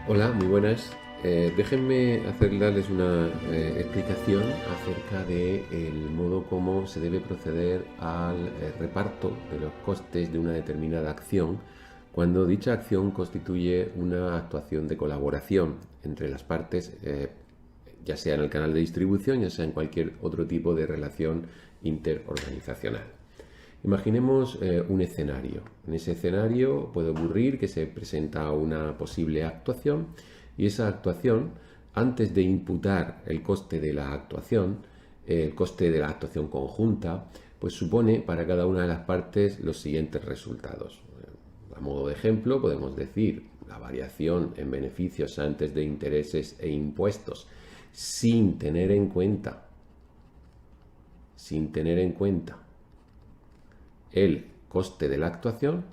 Hola, muy buenas. Déjenme darles una explicación acerca del modo como se debe proceder al reparto de los costes de una determinada acción cuando dicha acción constituye una actuación de colaboración entre las partes, ya sea en el canal de distribución, ya sea en cualquier otro tipo de relación interorganizacional. Imaginemos un escenario. En ese escenario puede ocurrir que se presenta una posible actuación y esa actuación, antes de imputar el coste de la actuación, el coste de la actuación conjunta, pues supone para cada una de las partes los siguientes resultados. A modo de ejemplo, podemos decir la variación en beneficios antes de intereses e impuestos sin tener en cuenta el coste de la actuación,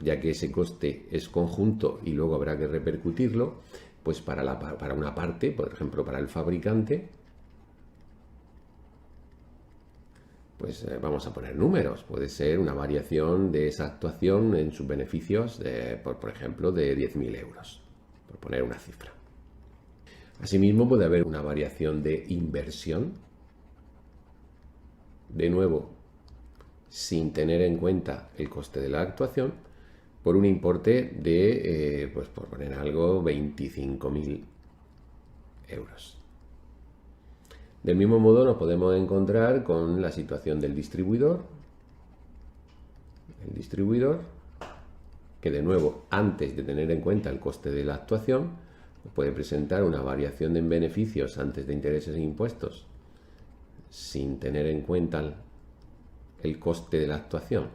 ya que ese coste es conjunto y luego habrá que repercutirlo, pues para una parte, por ejemplo para el fabricante, pues vamos a poner números. Puede ser una variación de esa actuación en sus beneficios, por ejemplo, de 10.000 euros, por poner una cifra. Asimismo, puede haber una variación de inversión, de nuevo, sin tener en cuenta el coste de la actuación, por un importe de, pues por poner algo, 25.000 euros. Del mismo modo nos podemos encontrar con la situación del distribuidor. El distribuidor, que de nuevo, antes de tener en cuenta el coste de la actuación, puede presentar una variación en beneficios antes de intereses e impuestos, sin tener en cuenta el coste de la actuación,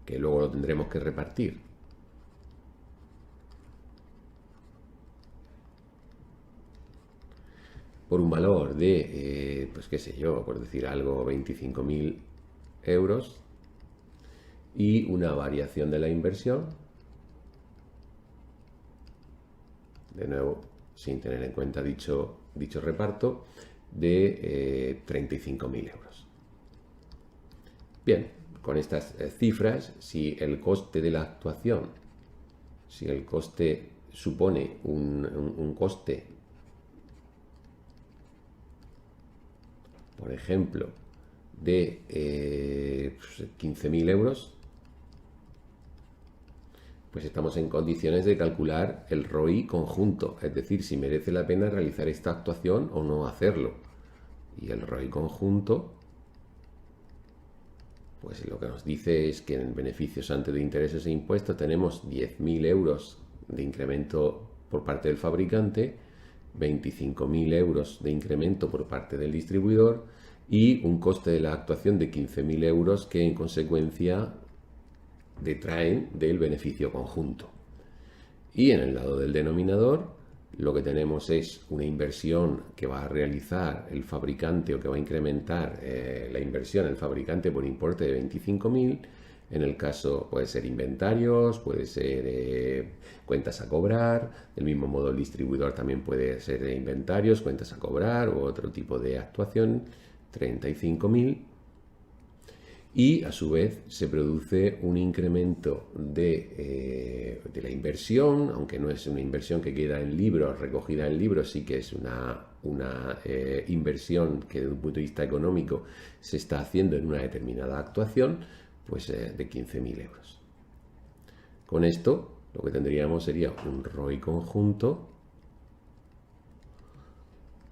que luego lo tendremos que repartir. Por un valor de, pues qué sé yo, por decir algo, 25.000 euros y una variación de la inversión, de nuevo, sin tener en cuenta dicho reparto, de 35.000 euros. Bien, con estas cifras, si el coste de la actuación, si el coste supone un coste, por ejemplo, de 15.000 euros, pues estamos en condiciones de calcular el ROI conjunto, es decir, si merece la pena realizar esta actuación o no hacerlo. Y el ROI conjunto, pues lo que nos dice es que en beneficios antes de intereses e impuestos tenemos 10.000 euros de incremento por parte del fabricante, 25.000 euros de incremento por parte del distribuidor y un coste de la actuación de 15.000 euros que en consecuencia detraen del beneficio conjunto. Y en el lado del denominador lo que tenemos es una inversión que va a realizar el fabricante o que va a incrementar la inversión el fabricante por importe de 25.000. En el caso puede ser inventarios, puede ser cuentas a cobrar. Del mismo modo el distribuidor también puede ser de inventarios, cuentas a cobrar u otro tipo de actuación, 35.000. Y a su vez se produce un incremento de la inversión, aunque no es una inversión que queda en libros, recogida en libros, sí que es una inversión que desde un punto de vista económico se está haciendo en una determinada actuación, pues de 15.000 euros. Con esto lo que tendríamos sería un ROI conjunto,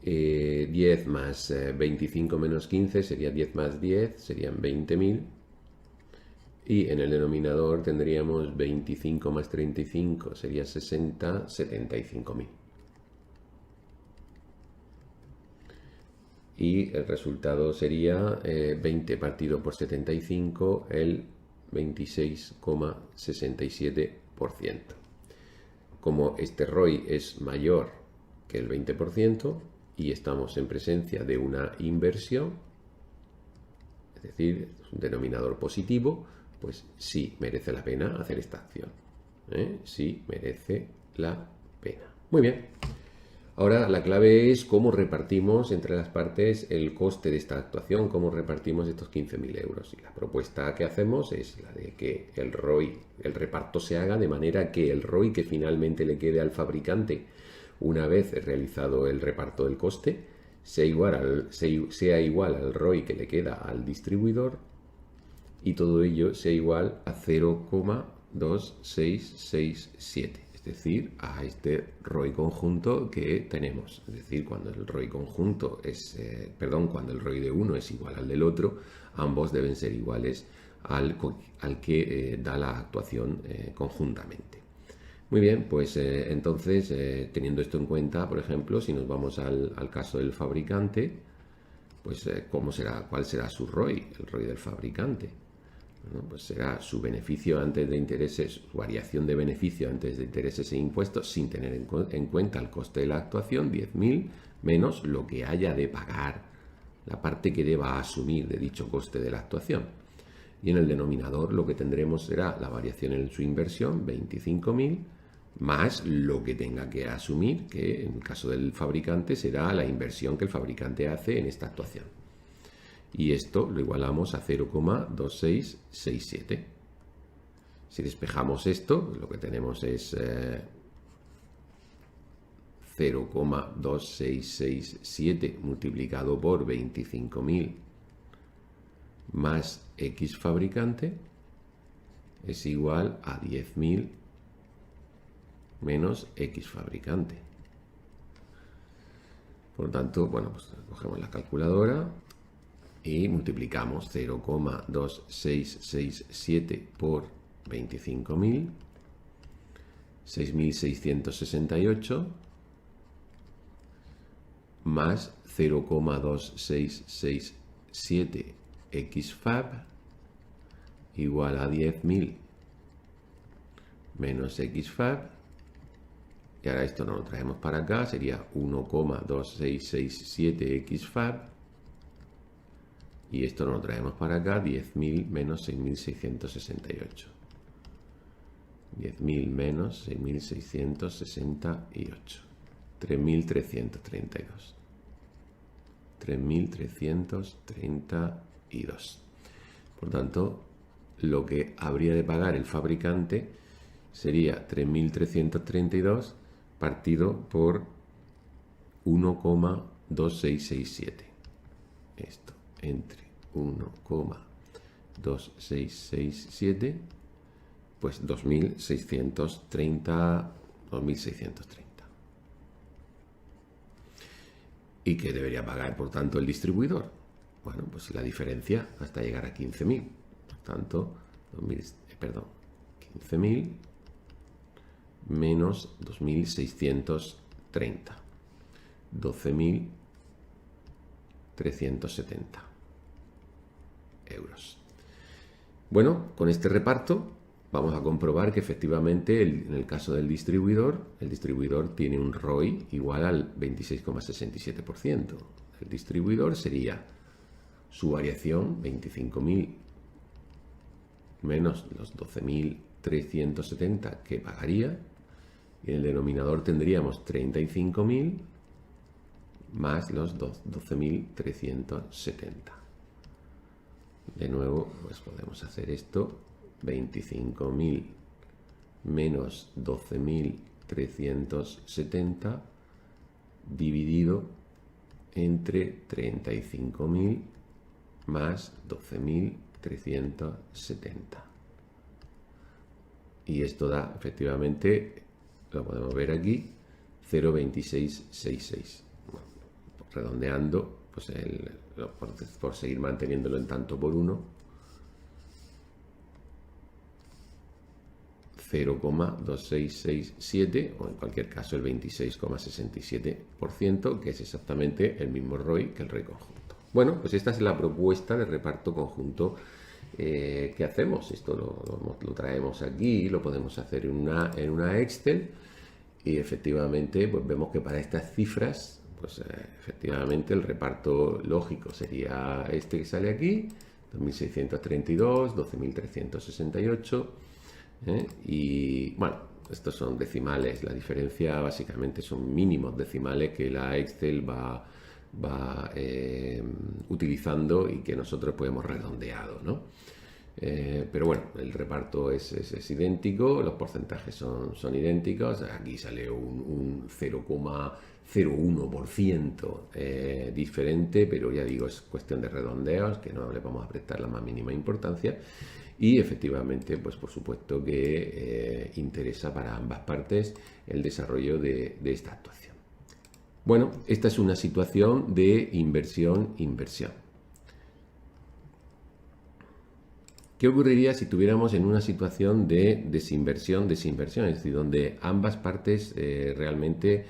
10 más 25 menos 15 sería 10 más 10, serían 20.000. Y en el denominador tendríamos 25 más 35, sería 60, 75.000. Y el resultado sería 20 partido por 75, el 26,67%. Como este ROI es mayor que el 20%, y estamos en presencia de una inversión, es decir, es un denominador positivo, pues sí merece la pena hacer esta acción. Sí merece la pena. Muy bien. Ahora la clave es cómo repartimos entre las partes el coste de esta actuación, cómo repartimos estos 15.000 euros. Y la propuesta que hacemos es la de que el ROI, el reparto se haga de manera que el ROI que finalmente le quede al fabricante una vez realizado el reparto del coste sea igual al ROI que le queda al distribuidor, y todo ello sea igual a 0,2667. Es decir, a este ROI conjunto que tenemos. Es decir, cuando el ROI conjunto es, cuando el ROI de uno es igual al del otro, ambos deben ser iguales al que da la actuación conjuntamente. Muy bien, pues entonces, teniendo esto en cuenta, por ejemplo, si nos vamos al caso del fabricante, pues ¿cuál será su ROI, el ROI del fabricante? Bueno, pues será su beneficio antes de intereses, su variación de beneficio antes de intereses e impuestos, sin tener en cuenta el coste de la actuación, 10.000 menos lo que haya de pagar, la parte que deba asumir de dicho coste de la actuación. Y en el denominador lo que tendremos será la variación en su inversión, 25.000, más lo que tenga que asumir, que en el caso del fabricante será la inversión que el fabricante hace en esta actuación. Y esto lo igualamos a 0,2667. Si despejamos esto, lo que tenemos es 0,2667 multiplicado por 25.000 más X fabricante es igual a 10.000 menos X fabricante. Por tanto, bueno, pues cogemos la calculadora y multiplicamos 0,2667 por 25.000, 6.668, más 0,2667 XFAB igual a 10.000 menos XFAB. Y ahora esto no lo traemos para acá, sería 1,2667 XFAB. Y esto no lo traemos para acá, 10.000 menos 6.668. 10.000 menos 6.668. 3.332. 3.332. Por tanto, lo que habría de pagar el fabricante sería 3.332 partido por 1,2667. Esto entre 1,2667, pues 2.630. ¿Y qué debería pagar, por tanto, el distribuidor? Bueno, pues la diferencia hasta llegar a 15.000. Por tanto, 15.000 menos 2.630. 12.370 euros. Bueno, con este reparto vamos a comprobar que efectivamente en el caso del distribuidor, el distribuidor tiene un ROI igual al 26,67%. El distribuidor sería su variación, 25.000 menos los 12.370 que pagaría, y en el denominador tendríamos 35.000 más los 12.370. De nuevo, pues podemos hacer esto, 25.000 menos 12.370 dividido entre 35.000 más 12.370. Y esto da, efectivamente, lo podemos ver aquí, 0,2666. Bueno, redondeando, pues por seguir manteniéndolo en tanto por 1, 0,2667, o en cualquier caso el 26,67%, que es exactamente el mismo ROI que el ROI conjunto. Bueno, pues esta es la propuesta de reparto conjunto que hacemos. Esto lo traemos aquí, lo podemos hacer en una Excel, y efectivamente pues vemos que para estas cifras, pues efectivamente el reparto lógico sería este que sale aquí, 2.632, 12.368, y bueno, estos son decimales, la diferencia básicamente son mínimos decimales que la Excel va utilizando y que nosotros pues hemos redondeado, ¿no? Pero bueno, el reparto es idéntico, los porcentajes son idénticos, aquí sale un 0,01% diferente, pero ya digo, es cuestión de redondeos, que no le vamos a prestar la más mínima importancia, y efectivamente, pues por supuesto que interesa para ambas partes el desarrollo de esta actuación. Bueno, esta es una situación de inversión. ¿Qué ocurriría si tuviéramos en una situación de desinversión? Es decir, donde ambas partes realmente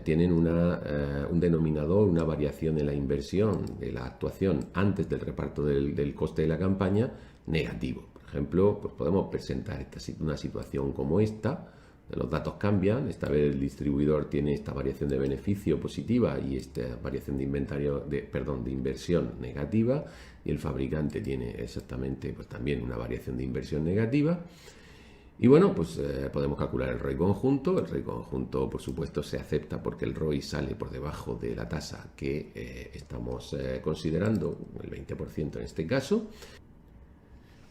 tienen un denominador, una variación en la inversión de la actuación antes del reparto del coste de la campaña negativo. Por ejemplo, pues podemos presentar una situación como esta. Los datos cambian, esta vez el distribuidor tiene esta variación de beneficio positiva y esta variación de inversión negativa, y el fabricante tiene exactamente pues también una variación de inversión negativa. Y bueno, pues podemos calcular el ROI conjunto. El ROI conjunto, por supuesto, se acepta porque el ROI sale por debajo de la tasa que estamos considerando, el 20% en este caso.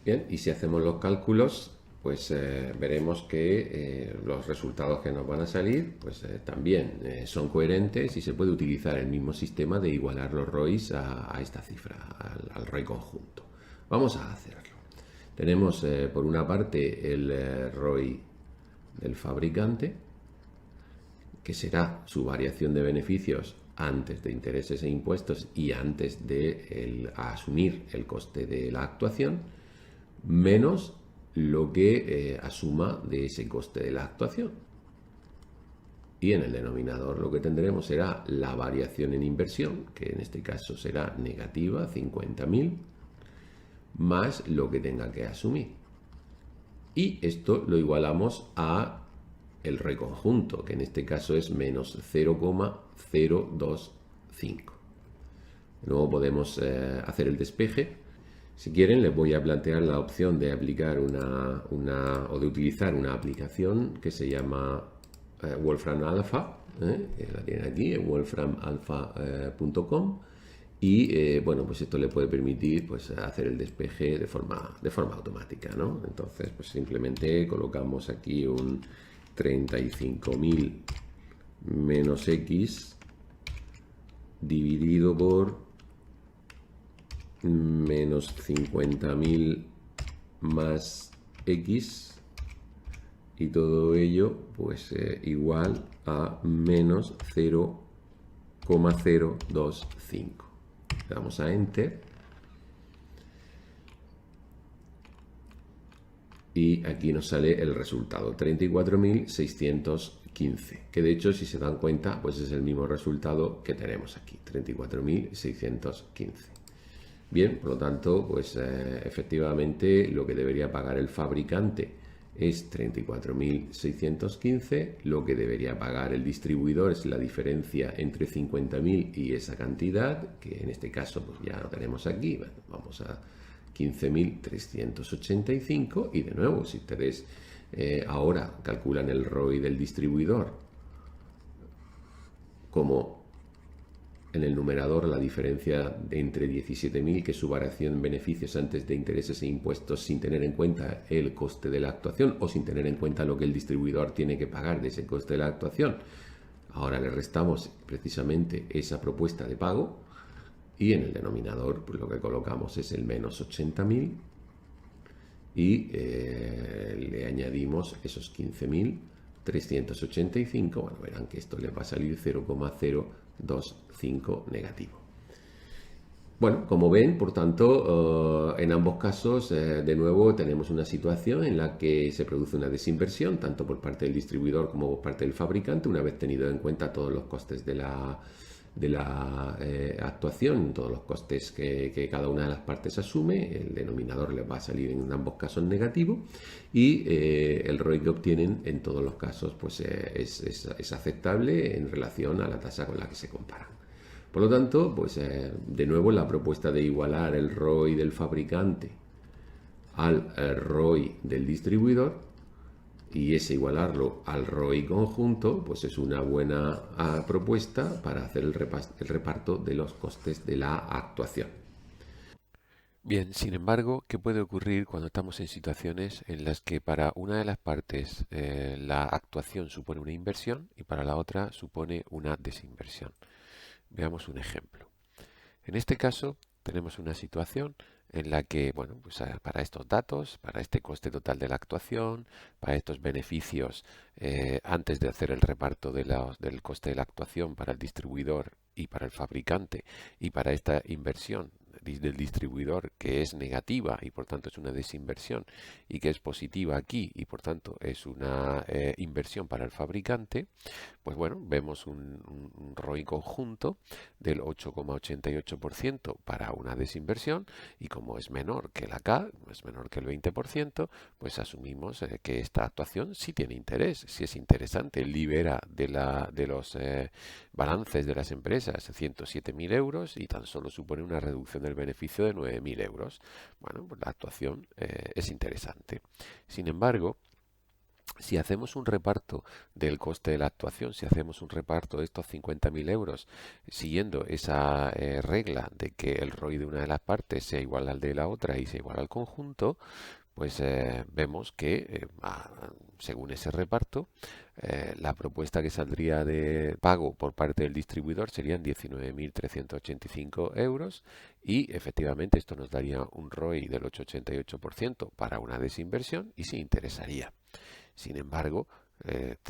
Bien, y si hacemos los cálculos, pues veremos que los resultados que nos van a salir pues también son coherentes, y se puede utilizar el mismo sistema de igualar los ROIs a esta cifra, al ROI conjunto. Vamos a hacerlo. Tenemos por una parte el ROI del fabricante, que será su variación de beneficios antes de intereses e impuestos y antes de asumir el coste de la actuación, menos lo que asuma de ese coste de la actuación. Y en el denominador lo que tendremos será la variación en inversión, que en este caso será negativa, 50.000, más lo que tenga que asumir. Y esto lo igualamos a el ROI conjunto, que en este caso es menos 0,025. Luego podemos hacer el despeje. Si quieren, les voy a plantear la opción de aplicar o de utilizar una aplicación que se llama Wolfram Alpha, que la tienen aquí, en wolframalpha.com, y bueno, pues esto le puede permitir pues hacer el despeje de forma automática, ¿no? Entonces, pues simplemente colocamos aquí un 35.000 menos X dividido por menos 50.000 más X, y todo ello pues igual a menos 0,025. Le damos a Enter y aquí nos sale el resultado, 34.615, que de hecho, si se dan cuenta, pues es el mismo resultado que tenemos aquí, 34.615. Bien, por lo tanto, pues efectivamente lo que debería pagar el fabricante es 34.615, lo que debería pagar el distribuidor es la diferencia entre 50.000 y esa cantidad, que en este caso pues ya lo tenemos aquí. Bueno, vamos a 15.385, y de nuevo, si ustedes ahora calculan el ROI del distribuidor como en el numerador la diferencia entre 17.000, que es su variación en beneficios antes de intereses e impuestos, sin tener en cuenta el coste de la actuación o sin tener en cuenta lo que el distribuidor tiene que pagar de ese coste de la actuación. Ahora le restamos precisamente esa propuesta de pago, y en el denominador pues lo que colocamos es el menos 80.000 y le añadimos esos 15.385. Bueno, verán que esto les va a salir 0,025 negativo. Bueno, como ven, por tanto, en ambos casos, de nuevo, tenemos una situación en la que se produce una desinversión, tanto por parte del distribuidor como por parte del fabricante, una vez tenido en cuenta todos los costes de la actuación, todos los costes que cada una de las partes asume. El denominador les va a salir en ambos casos negativo, y el ROI que obtienen en todos los casos pues es aceptable en relación a la tasa con la que se comparan. Por lo tanto, pues de nuevo, la propuesta de igualar el ROI del fabricante al ROI del distribuidor y ese igualarlo al ROI conjunto, pues es una buena propuesta para hacer el reparto de los costes de la actuación. Bien, sin embargo, ¿qué puede ocurrir cuando estamos en situaciones en las que para una de las partes la actuación supone una inversión y para la otra supone una desinversión? Veamos un ejemplo. En este caso, tenemos una situación en la que, bueno, pues para estos datos, para este coste total de la actuación, para estos beneficios antes de hacer el reparto del coste de la actuación para el distribuidor y para el fabricante, y para esta inversión del distribuidor que es negativa y por tanto es una desinversión, y que es positiva aquí y por tanto es una inversión para el fabricante, pues bueno, vemos un ROI conjunto del 8,88% para una desinversión, y como es menor que la K, es menor que el 20%, pues asumimos que esta actuación sí tiene interés, sí es interesante, libera de los balances de las empresas 107.000 euros y tan solo supone una reducción del beneficio de 9.000 euros. Bueno, pues la actuación es interesante. Sin embargo, si hacemos un reparto del coste de la actuación, si hacemos un reparto de estos 50.000 euros siguiendo esa regla de que el ROI de una de las partes sea igual al de la otra y sea igual al conjunto, pues vemos que según ese reparto, la propuesta que saldría de pago por parte del distribuidor serían 19.385 euros, y efectivamente esto nos daría un ROI del 8,88% para una desinversión y sí interesaría. Sin embargo,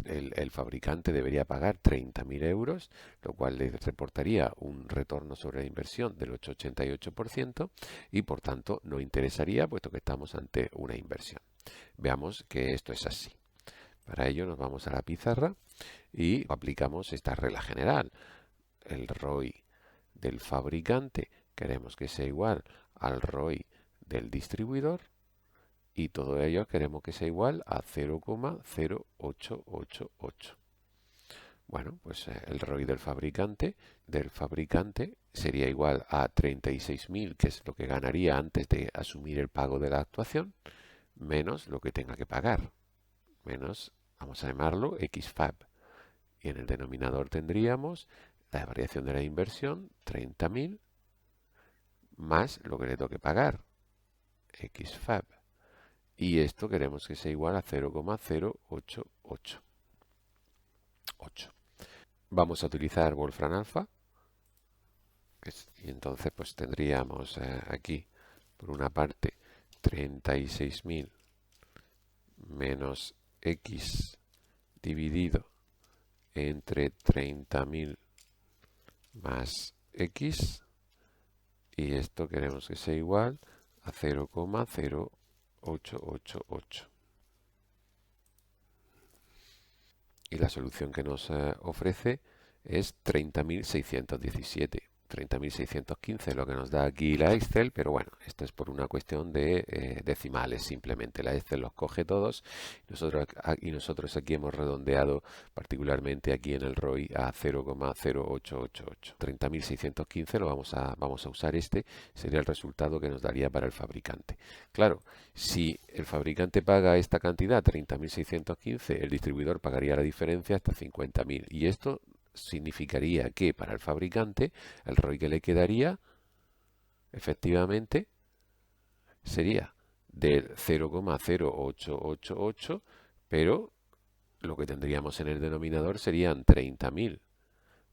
el fabricante debería pagar 30.000 euros, lo cual le reportaría un retorno sobre la inversión del 8,88% y por tanto no interesaría, puesto que estamos ante una inversión. Veamos que esto es así. Para ello nos vamos a la pizarra y aplicamos esta regla general. El ROI del fabricante queremos que sea igual al ROI del distribuidor, y todo ello queremos que sea igual a 0,0888. Bueno, pues el ROI del fabricante sería igual a 36.000, que es lo que ganaría antes de asumir el pago de la actuación, menos lo que tenga que pagar, menos, vamos a llamarlo XFAB. Y en el denominador tendríamos la variación de la inversión, 30.000, más lo que le toque pagar, XFAB. Y esto queremos que sea igual a 0,0888. Vamos a utilizar Wolfram Alpha, y entonces pues tendríamos aquí por una parte 36.000 menos X dividido entre 30.000 más X, y esto queremos que sea igual a 0,0888. Y la solución que nos ofrece es 30.617. 30.615 es lo que nos da aquí la Excel, pero bueno, esto es por una cuestión de decimales simplemente. La Excel los coge todos y nosotros aquí hemos redondeado particularmente aquí en el ROI a 0,0888. 30.615 lo vamos a usar, este sería el resultado que nos daría para el fabricante. Claro, si el fabricante paga esta cantidad, 30.615, el distribuidor pagaría la diferencia hasta 50.000, y esto significaría que para el fabricante el ROI que le quedaría efectivamente sería del 0,0888, pero lo que tendríamos en el denominador serían 30.000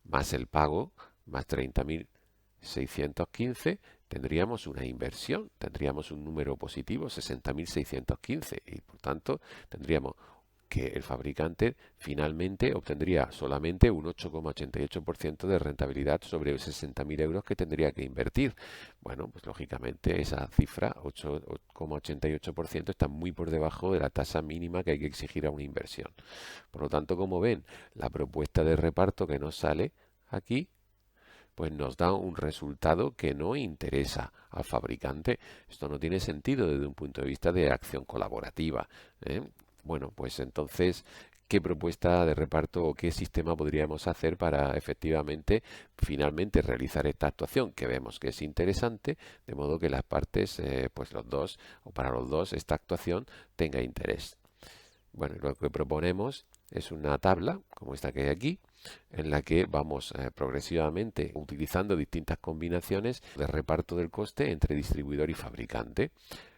más el pago, más 30.615, tendríamos una inversión, tendríamos un número positivo, 60.615, y por tanto tendríamos que el fabricante finalmente obtendría solamente un 8,88% de rentabilidad sobre 60.000 euros que tendría que invertir. Bueno, pues lógicamente esa cifra, 8,88%, está muy por debajo de la tasa mínima que hay que exigir a una inversión. Por lo tanto, como ven, la propuesta de reparto que nos sale aquí pues nos da un resultado que no interesa al fabricante. Esto no tiene sentido desde un punto de vista de acción colaborativa, ¿eh? Bueno, pues entonces, ¿qué propuesta de reparto o qué sistema podríamos hacer para efectivamente, finalmente realizar esta actuación que vemos que es interesante, de modo que las partes, pues los dos, o para los dos, esta actuación tenga interés? Bueno, lo que proponemos es una tabla, como esta que hay aquí, en la que vamos progresivamente utilizando distintas combinaciones de reparto del coste entre distribuidor y fabricante.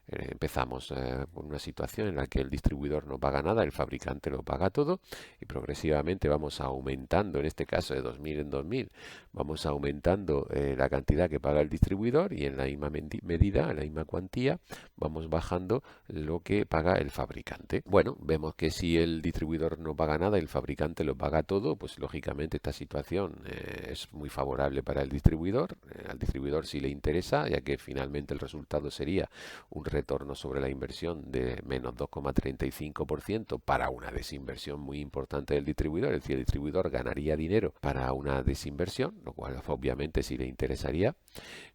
Empezamos con una situación en la que el distribuidor no paga nada, el fabricante lo paga todo y progresivamente vamos aumentando, en este caso de 2000 en 2000, vamos aumentando la cantidad que paga el distribuidor y en la misma medida, en la misma cuantía, vamos bajando lo que paga el fabricante. Bueno, vemos que si el distribuidor no paga nada y el fabricante lo paga todo, pues lógicamente esta situación es muy favorable para el distribuidor. Al distribuidor sí le interesa, ya que finalmente el resultado sería un retorno sobre la inversión de menos 2,35% para una desinversión muy importante del distribuidor. Es decir, el distribuidor ganaría dinero para una desinversión, lo cual obviamente sí le interesaría.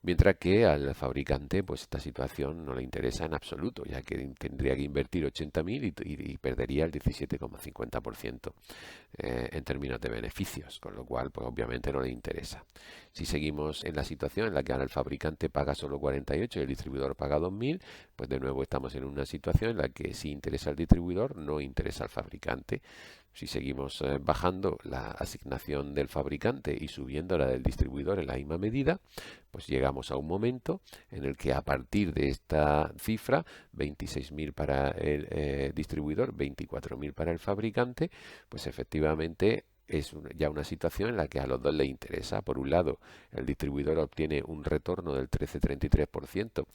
Mientras que al fabricante, pues esta situación no le interesa en absoluto, ya que tendría que invertir 80.000 y perdería el 17,50% en términos de beneficios, con lo cual, pues obviamente no le interesa. Si seguimos en la situación en la que ahora el fabricante paga solo 48 y el distribuidor paga 2.000, pues de nuevo estamos en una situación en la que si interesa al distribuidor, no interesa al fabricante. Si seguimos bajando la asignación del fabricante y subiendo la del distribuidor en la misma medida, pues llegamos a un momento en el que a partir de esta cifra, 26.000 para el distribuidor, 24.000 para el fabricante, pues efectivamente es ya una situación en la que a los dos les interesa. Por un lado, el distribuidor obtiene un retorno del 13,33%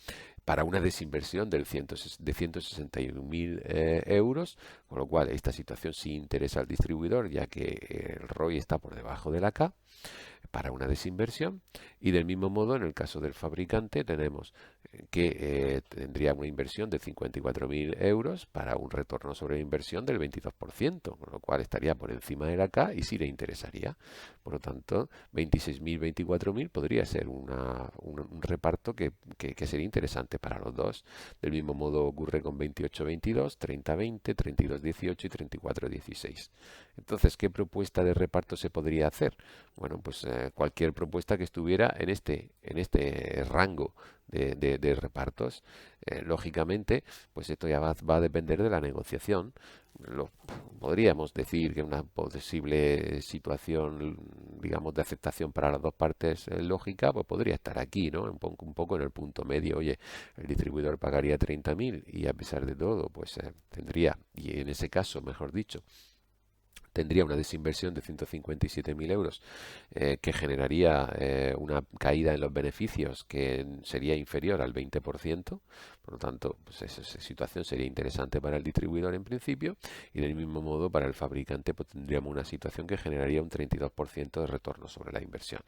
para una desinversión de 161.000 euros, con lo cual esta situación sí interesa al distribuidor, ya que el ROI está por debajo de la K para una desinversión, y del mismo modo en el caso del fabricante tenemos que tendría una inversión de 54.000 euros para un retorno sobre inversión del 22%, con lo cual estaría por encima de la K y sí le interesaría. Por lo tanto, 26.000, 24.000 podría ser un reparto que sería interesante para los dos. Del mismo modo ocurre con 28-22, 30-20, 32-18 y 34-16. Entonces, ¿qué propuesta de reparto se podría hacer? Bueno, pues cualquier propuesta que estuviera en este rango de repartos. Lógicamente, pues esto ya va a depender de la negociación. Podríamos decir que una posible situación, digamos, de aceptación para las dos partes lógica, pues podría estar aquí, ¿no? Un poco en el punto medio. Oye, el distribuidor pagaría 30.000 y a pesar de todo, pues tendría, y en ese caso, mejor dicho, tendría una desinversión de 157.000 euros que generaría una caída en los beneficios que sería inferior al 20%. Por lo tanto, pues esa situación sería interesante para el distribuidor en principio y del mismo modo para el fabricante pues tendríamos una situación que generaría un 32% de retorno sobre la inversión.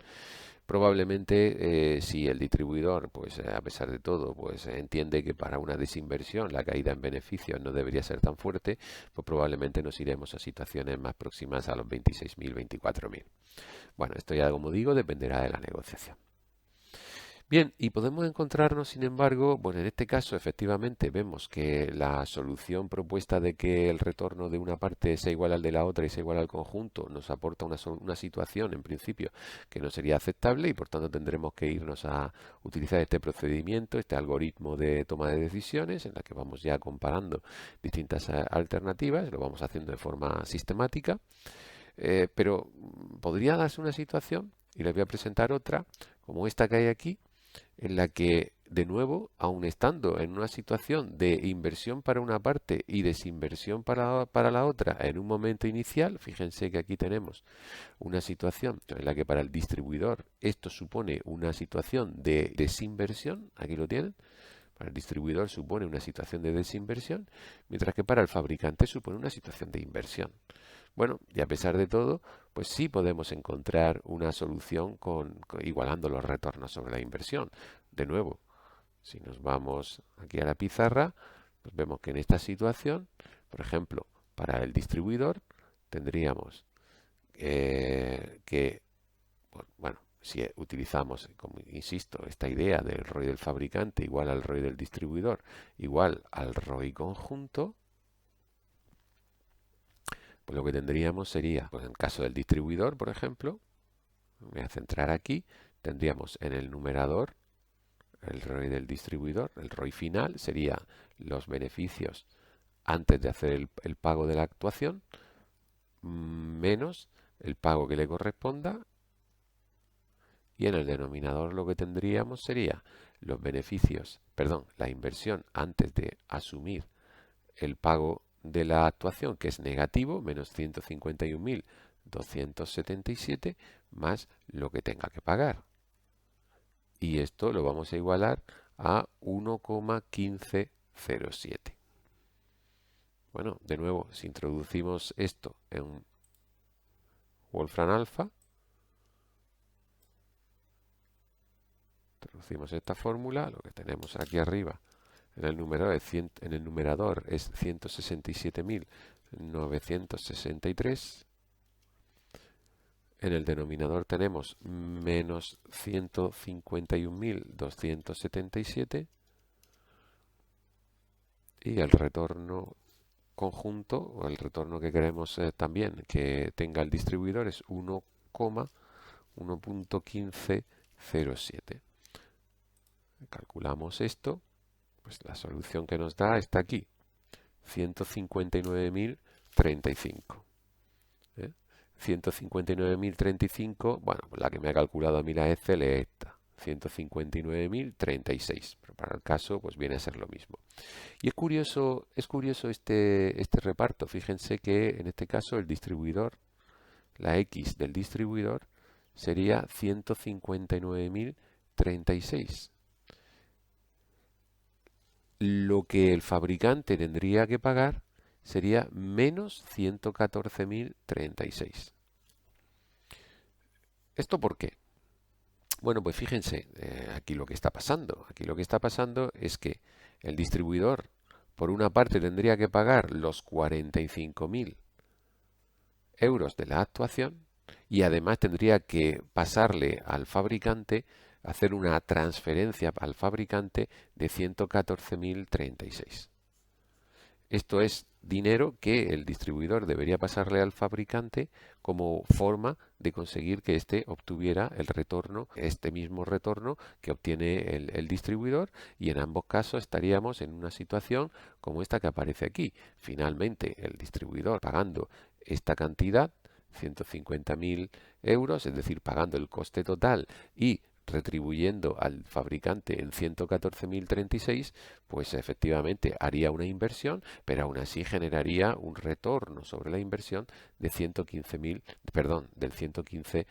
Probablemente si el distribuidor, pues a pesar de todo, pues entiende que para una desinversión la caída en beneficios no debería ser tan fuerte, pues probablemente nos iremos a situaciones más próximas a los 26.000, 24.000. Bueno, esto ya como digo dependerá de la negociación. Bien, y podemos encontrarnos, sin embargo, bueno, en este caso efectivamente vemos que la solución propuesta de que el retorno de una parte sea igual al de la otra y sea igual al conjunto nos aporta una situación, en principio, que no sería aceptable y por tanto tendremos que irnos a utilizar este procedimiento, este algoritmo de toma de decisiones en la que vamos ya comparando distintas alternativas, lo vamos haciendo de forma sistemática, pero podría darse una situación, y les voy a presentar otra, como esta que hay aquí, en la que, de nuevo, aun estando en una situación de inversión para una parte y desinversión para la otra en un momento inicial, fíjense que aquí tenemos una situación en la que para el distribuidor esto supone una situación de desinversión, aquí lo tienen, para el distribuidor supone una situación de desinversión, mientras que para el fabricante supone una situación de inversión. Bueno, y a pesar de todo, pues sí podemos encontrar una solución igualando los retornos sobre la inversión. De nuevo, si nos vamos aquí a la pizarra, pues vemos que en esta situación, por ejemplo, para el distribuidor tendríamos que, bueno, si utilizamos, como insisto, esta idea del ROI del fabricante igual al ROI del distribuidor, igual al ROI conjunto, pues lo que tendríamos sería, pues en el caso del distribuidor, por ejemplo, me voy a centrar aquí, tendríamos en el numerador el ROI del distribuidor, el ROI final sería los beneficios antes de hacer el pago de la actuación, menos el pago que le corresponda, y en el denominador lo que tendríamos sería los beneficios, perdón, la inversión antes de asumir el pago de la actuación, que es negativo, menos 151.277, más lo que tenga que pagar. Y esto lo vamos a igualar a 1,1507. Bueno, de nuevo, si introducimos esto en Wolfram Alpha, introducimos esta fórmula, lo que tenemos aquí arriba en el numerador es 167.963. En el denominador tenemos menos 151.277. Y el retorno conjunto, o el retorno que queremos también que tenga el distribuidor, es 1,1.1507. Calculamos esto, pues la solución que nos da está aquí, 159.035. 159.035, bueno, pues la que me ha calculado a mí la Excel es esta, 159.036, pero para el caso pues viene a ser lo mismo. Y es curioso este reparto. Fíjense que en este caso el distribuidor, la X del distribuidor sería 159.036. Lo que el fabricante tendría que pagar sería menos 114.036. ¿Esto por qué? Bueno, pues fíjense, aquí lo que está pasando. Aquí lo que está pasando es que el distribuidor, por una parte, tendría que pagar los 45.000 euros de la actuación y además tendría que pasarle al fabricante, hacer una transferencia al fabricante de 114.036. Esto es dinero que el distribuidor debería pasarle al fabricante como forma de conseguir que éste obtuviera el retorno, este mismo retorno que obtiene el distribuidor, y en ambos casos estaríamos en una situación como esta que aparece aquí. Finalmente, el distribuidor pagando esta cantidad, 150.000 euros, es decir, pagando el coste total y retribuyendo al fabricante en 114.036, pues efectivamente haría una inversión, pero aún así generaría un retorno sobre la inversión de 115.000, perdón, del 115%.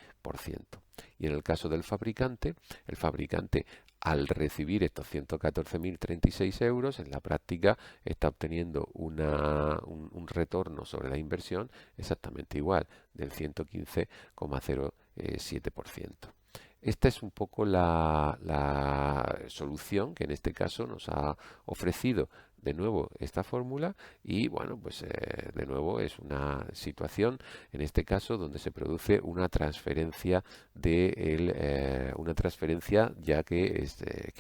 Y en el caso del fabricante, el fabricante al recibir estos 114.036 euros, en la práctica está obteniendo un retorno sobre la inversión exactamente igual, del 115,07%. Esta es un poco la solución que en este caso nos ha ofrecido de nuevo esta fórmula, y bueno, pues de nuevo es una situación en este caso donde se produce una transferencia una transferencia ya que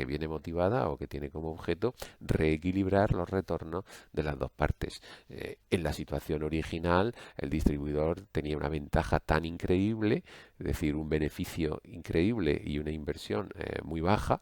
viene motivada o que tiene como objeto reequilibrar los retornos de las dos partes. En la situación original el distribuidor tenía una ventaja tan increíble, es decir, un beneficio increíble y una inversión muy baja,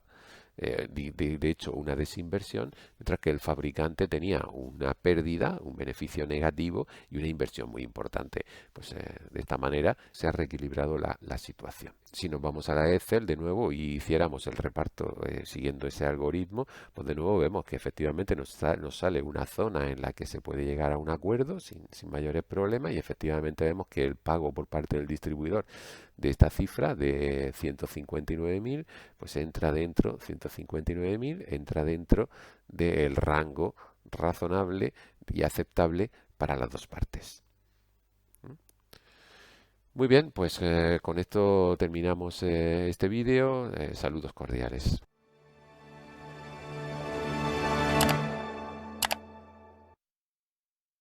de hecho una desinversión, mientras que el fabricante tenía una pérdida, un beneficio negativo y una inversión muy importante. Pues de esta manera se ha reequilibrado la situación. Si nos vamos a la Excel de nuevo y hiciéramos el reparto siguiendo ese algoritmo, pues de nuevo vemos que efectivamente nos sale una zona en la que se puede llegar a un acuerdo sin mayores problemas, y efectivamente vemos que el pago por parte del distribuidor de esta cifra de 159.000, pues entra dentro, 159.000 entra dentro del rango razonable y aceptable para las dos partes. Muy bien, pues con esto terminamos este vídeo. Saludos cordiales.